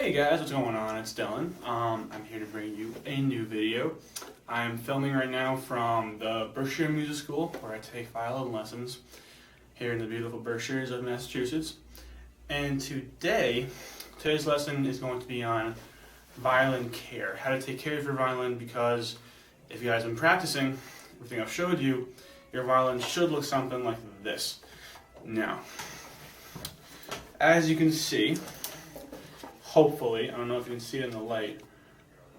Hey guys, what's going on? It's Dylan. I'm here to bring you a new video. I'm filming right now from the Berkshire Music School, where I take violin lessons here in the beautiful Berkshires of Massachusetts. And today's lesson is going to be on violin care, how to take care of your violin, because if you guys have been practicing everything I've showed you, your violin should look something like this. Now, as you can see, hopefully, I don't know if you can see it in the light.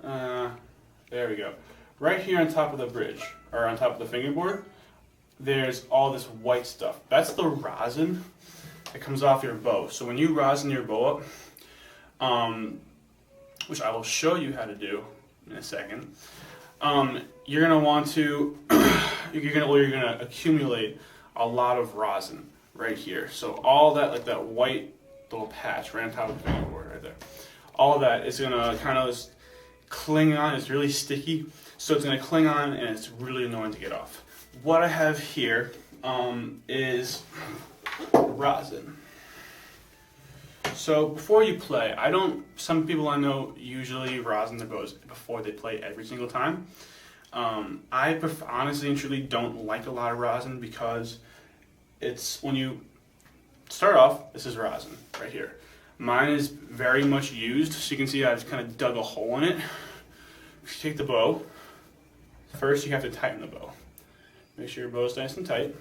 There we go. Right here on top of the bridge, or on top of the fingerboard, there's all this white stuff. That's the rosin that comes off your bow. So when you rosin your bow up, which I will show you how to do in a second, you're gonna want to, you're gonna accumulate a lot of rosin right here. So all that, like that white little patch right on top of the fingerboard right there, all of that is gonna kind of just cling on. It's really sticky, so it's gonna cling on and it's really annoying to get off. What I have here is rosin. So before you play, some people I know usually rosin their bows before they play every single time. I honestly and truly don't like a lot of rosin, because it's, when you start off, this is rosin right here. Mine is very much used, so you can see I've kind of dug a hole in it. If you take the bow, first you have to tighten the bow. Make sure your bow's nice and tight.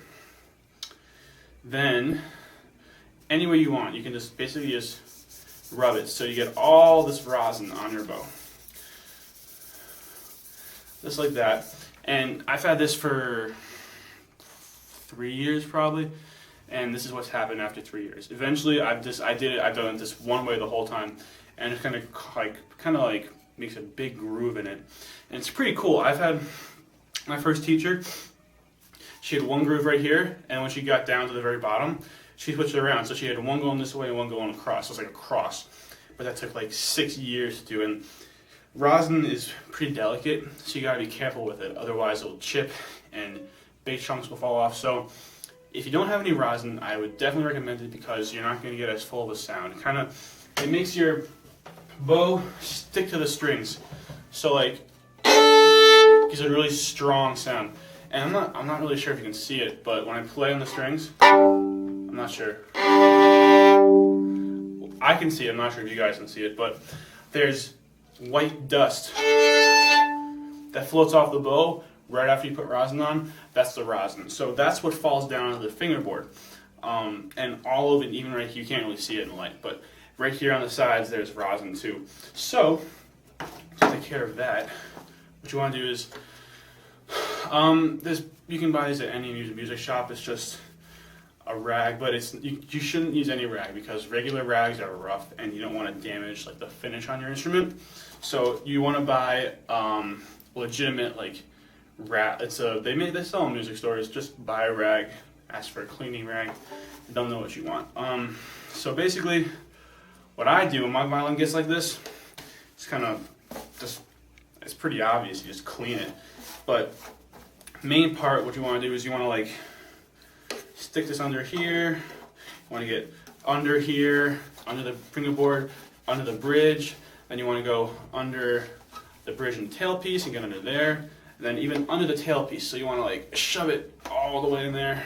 Then, any way you want, you can just basically just rub it so you get all this rosin on your bow. Just like that. And I've had this for 3 years probably. And this is what's happened after 3 years. Eventually, I've done it this one way the whole time, and it kind of like makes a big groove in it, and it's pretty cool. I've had my first teacher. She had one groove right here, and when she got down to the very bottom, she switched it around. So she had one going this way and one going across. So it's like a cross, but that took like 6 years to do. And rosin is pretty delicate, so you gotta be careful with it. Otherwise, it'll chip and big chunks will fall off. So if you don't have any rosin, I would definitely recommend it, because you're not going to get as full of a sound. It makes your bow stick to the strings, so like it gives a really strong sound. And I'm not really sure if you can see it, but when I play on the strings, I'm not sure. I can see it. I'm not sure if you guys can see it, but there's white dust that floats off the bow right after you put rosin on. That's the rosin. So that's what falls down onto the fingerboard. And all of it, even right here, you can't really see it in the light, but right here on the sides, there's rosin too. So, to take care of that, what you want to do is, you can buy these at any music shop. It's just a rag, but you shouldn't use any rag, because regular rags are rough and you don't want to damage like the finish on your instrument. So you want to buy legitimate, like, they sell in music stores. Just buy a rag, ask for a cleaning rag. They'll know what you want. So basically, what I do when my violin gets like this, it's pretty obvious. You just clean it. But main part, what you want to do is you want to like stick this under here. You want to get under here, under the fingerboard, under the bridge. Then you want to go under the bridge and tailpiece and get under there. And then even under the tailpiece, so you want to like shove it all the way in there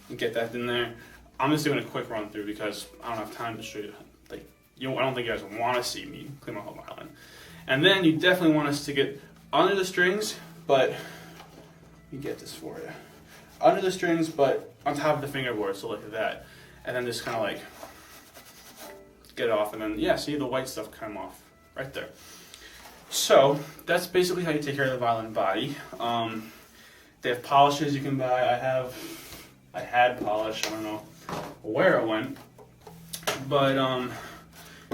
and get that in there. I'm just doing a quick run through because I don't have time to show you. I don't think you guys want to see me clean my whole violin. And then you definitely want to stick it under the strings, but let me get this for you. Under the strings, but on top of the fingerboard, so like that. And then just kind of like get it off, and then yeah, see the white stuff come off right there. So that's basically how you take care of the violin body. They have polishes you can buy. I had polish. I don't know where it went, but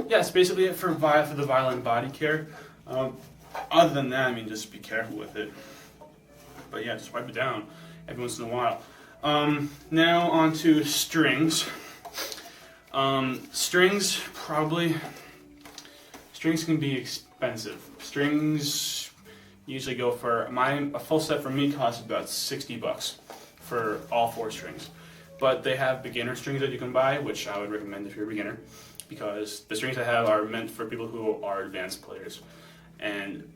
yeah, it's basically it for the violin body care. Other than that, I mean, just be careful with it. But yeah, just wipe it down every once in a while. Now on to strings. Strings can be expensive. Strings usually go for, a full set for me costs about $60 for all 4 strings. But they have beginner strings that you can buy, which I would recommend if you're a beginner. because the strings I have are meant for people who are advanced players. And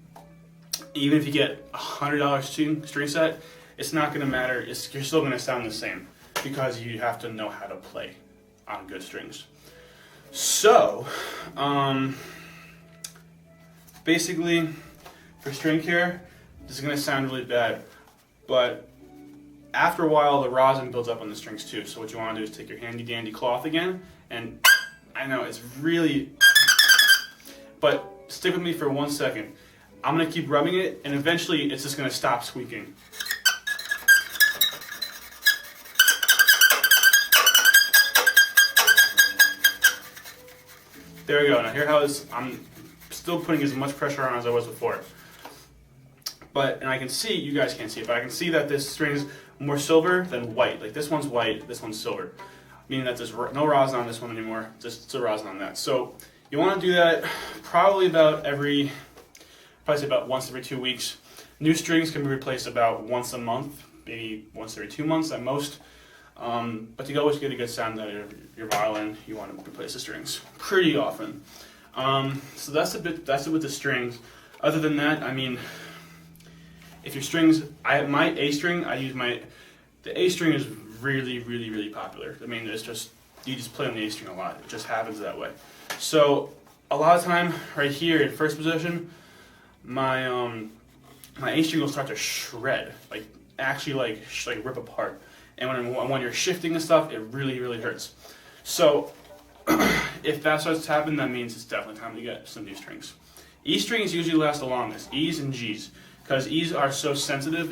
even if you get a $100 string set, it's not going to matter. You're still going to sound the same because you have to know how to play on good strings. So, basically, for string care, this is going to sound really bad, but after a while, the rosin builds up on the strings too. So what you want to do is take your handy dandy cloth again, and I know it's really, but stick with me for 1 second. I'm going to keep rubbing it, and eventually it's just going to stop squeaking. There we go. Now hear how I'm still putting as much pressure on as I was before. And I can see, you guys can't see it, but I can see that this string is more silver than white. Like this one's white, this one's silver. Meaning that there's no rosin on this one anymore, just a rosin on that. So you want to do that probably about once every 2 weeks. New strings can be replaced about once a month, maybe once every 2 months at most. But to always get a good sound out of your violin, you want to replace the strings pretty often. So that's it with the strings. Other than that, I mean, if your strings, my A string, the A string is really, really, really popular. I mean, you just play on the A string a lot. It just happens that way. So a lot of time, right here in first position, my A string will start to shred, like actually like rip apart. And when you're shifting and stuff, it really, really hurts. So if that starts to happen, that means it's definitely time to get some new strings. E strings usually last the longest, E's and G's, because E's are so sensitive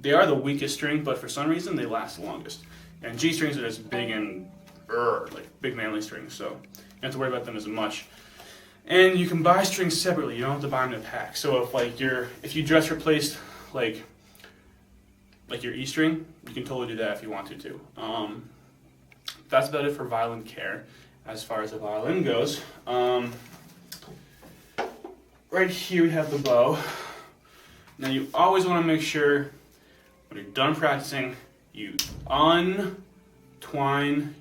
they are the weakest string, but for some reason they last the longest. And G strings are just big and like big manly strings, so you don't have to worry about them as much. And you can buy strings separately. You don't have to buy them in a pack. So if you just replaced like your E string, you can totally do that if you wanted to. That's about it for violin care as far as the violin goes. Right here we have the bow. Now you always want to make sure when you're done practicing, you untwine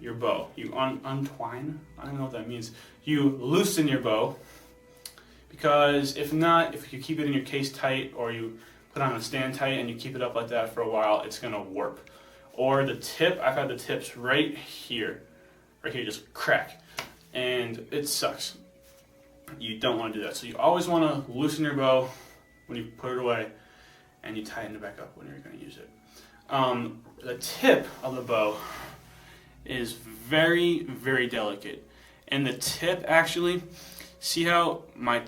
your bow. You untwine? I don't know what that means. You loosen your bow, because if not, if you keep it in your case tight or you put it on a stand tight and you keep it up like that for a while, it's going to warp. Or the tip, I've had the tips right here just crack, and it sucks. You don't want to do that. So you always want to loosen your bow when you put it away, and you tighten it back up when you're going to use it. The tip of the bow is very, very delicate, and the tip actually, see how get my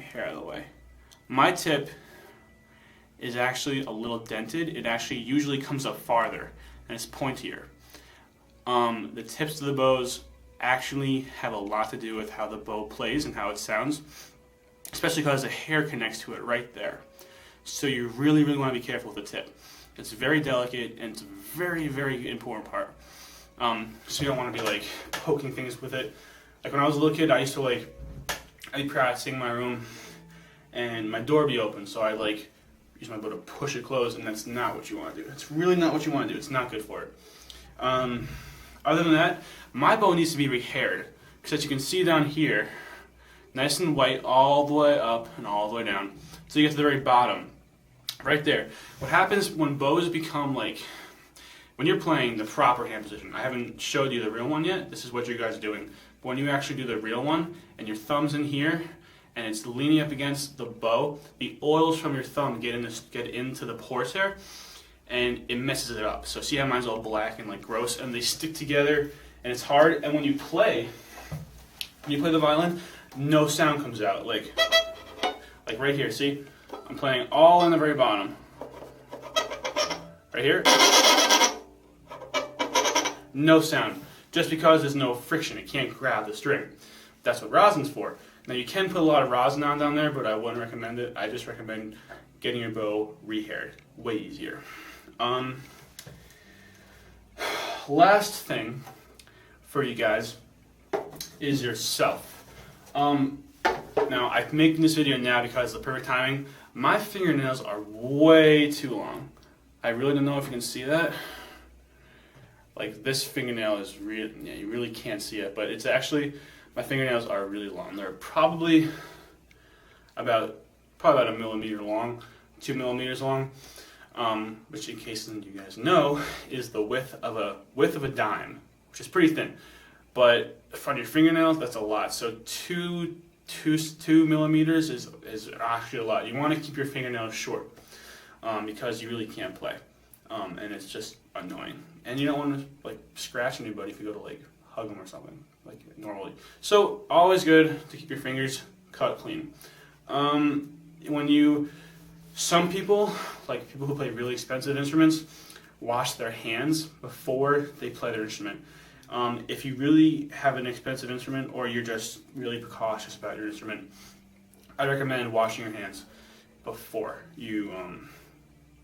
hair out of the way. My tip is actually a little dented. It actually usually comes up farther and it's pointier. The tips of the bows actually have a lot to do with how the bow plays and how it sounds, especially because the hair connects to it right there. So you really, really want to be careful with the tip. It's very delicate and it's a very, very important part. So you don't want to be poking things with it. Like when I was a little kid, I'd be practicing in my room and my door would be open, so I'd use my bow to push it closed, and that's not what you want to do. It's really not what you want to do. It's not good for it. Other than that, my bow needs to be rehaired, because as you can see down here, nice and white all the way up and all the way down. So you get to the very bottom, right there. What happens when bows become when you're playing the proper hand position, I haven't showed you the real one yet, this is what you guys are doing. But when you actually do the real one, and your thumb's in here, and it's leaning up against the bow, the oils from your thumb get into the pores here, and it messes it up. So see how mine's all black and gross, and they stick together, and it's hard. And when you play the violin, no sound comes out. Like right here, see? I'm playing all in the very bottom. Right here. No sound. Just because there's no friction, it can't grab the string. That's what rosin's for. Now you can put a lot of rosin on down there, but I wouldn't recommend it. I just recommend getting your bow rehaired. Way easier. Last thing for you guys is yourself. Now I'm making this video now because of the perfect timing. My fingernails are way too long. I really don't know if you can see that. Like this fingernail is really, yeah, you really can't see it, but it's actually, my fingernails are really long. They're probably about a millimeter long, 2 millimeters long, which, in case you guys know, is the width of a dime, which is pretty thin. But for your fingernails, that's a lot. So two millimeters is actually a lot. You want to keep your fingernails short because you really can't play, and it's just annoying. And you don't want to like scratch anybody if you go to like hug them or something like normally. So always good to keep your fingers cut clean. Some people, like people who play really expensive instruments, wash their hands before they play their instrument. If you really have an expensive instrument or you're just really precautious about your instrument, I recommend washing your hands before you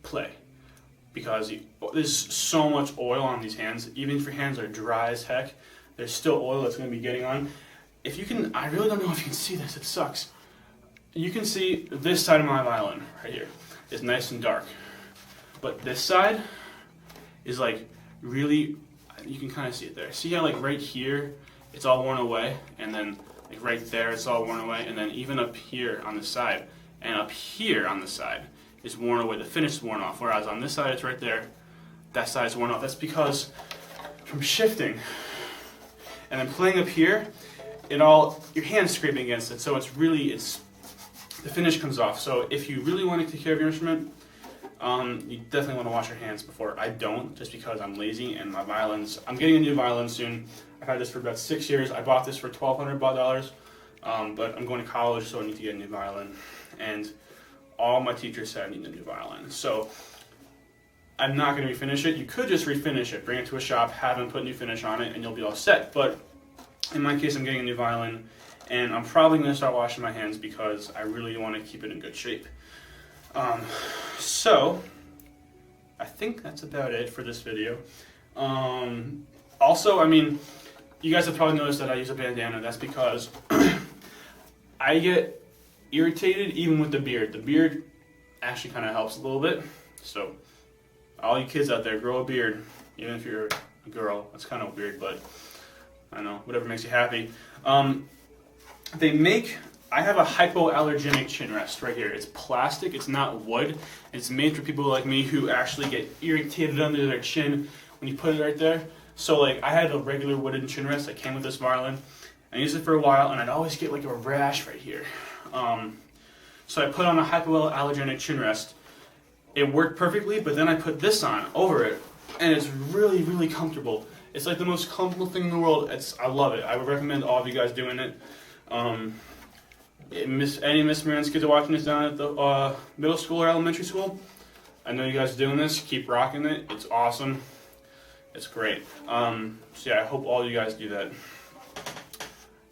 play, because there's so much oil on these hands. Even if your hands are dry as heck, there's still oil that's going to be getting on. If you can, I really don't know if you can see this, it sucks. You can see this side of my violin right here is nice and dark, but this side is like really, you can kind of see it there. See how like right here it's all worn away, and then like right there it's all worn away, and then even up here on the side and up here on the side is worn away. The finish is worn off, whereas on this side it's right there, that side is worn off. That's because from shifting and then playing up here, your hand's scraping against it, so the finish comes off. So if you really want to take care of your instrument, you definitely want to wash your hands before. I don't, just because I'm lazy, and my violins, I'm getting a new violin soon. I've had this for about 6 years. I bought this for $1,200, but I'm going to college, so I need to get a new violin. And all my teachers said I need a new violin. So I'm not going to refinish it. You could just refinish it, bring it to a shop, have them put new finish on it, and you'll be all set. But in my case, I'm getting a new violin, and I'm probably going to start washing my hands because I really want to keep it in good shape. So I think that's about it for this video. Also, I mean, you guys have probably noticed that I use a bandana. That's because I get irritated even with the beard. The beard actually kind of helps a little bit. So all you kids out there, grow a beard, even if you're a girl. That's kind of weird, but I don't know, whatever makes you happy. I have a hypoallergenic chin rest right here. It's plastic, it's not wood. It's made for people like me who actually get irritated under their chin when you put it right there. So like, I had a regular wooden chin rest that came with this violin. I used it for a while, and I'd always get like a rash right here. So I put on a hypoallergenic chin rest. It worked perfectly, but then I put this on over it, and it's really, really comfortable. It's like the most comfortable thing in the world. I love it. I would recommend all of you guys doing it. Any Miss Moran's kids are watching this down at the middle school or elementary school, I know you guys are doing this. Keep rocking it. It's awesome. It's great. So yeah, I hope all you guys do that.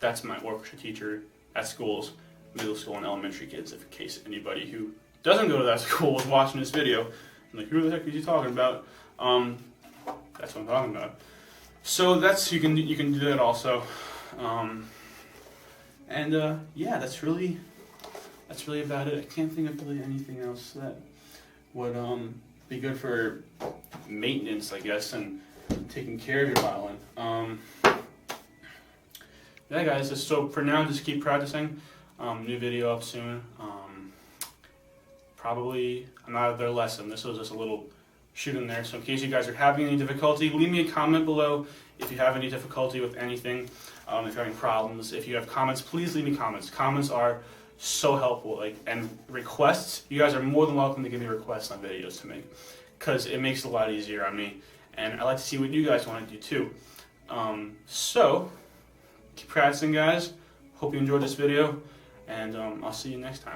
That's my orchestra teacher at schools, middle school and elementary kids, if in case anybody who doesn't go to that school was watching this video. I'm like, who the heck is he talking about? That's what I'm talking about. So you can do that also. Yeah, that's really about it. I can't think of really anything else that would be good for maintenance, I guess, and taking care of your violin. Yeah, guys. So for now, just keep practicing. New video up soon. Probably another lesson. This was just a little shoot in there. So in case you guys are having any difficulty, leave me a comment below if you have any difficulty with anything. If you're having problems, if you have comments, please leave me comments. Comments are so helpful. And requests, you guys are more than welcome to give me requests on videos to make, because it makes it a lot easier on me. And I like to see what you guys want to do too. So keep practicing, guys. Hope you enjoyed this video, and I'll see you next time.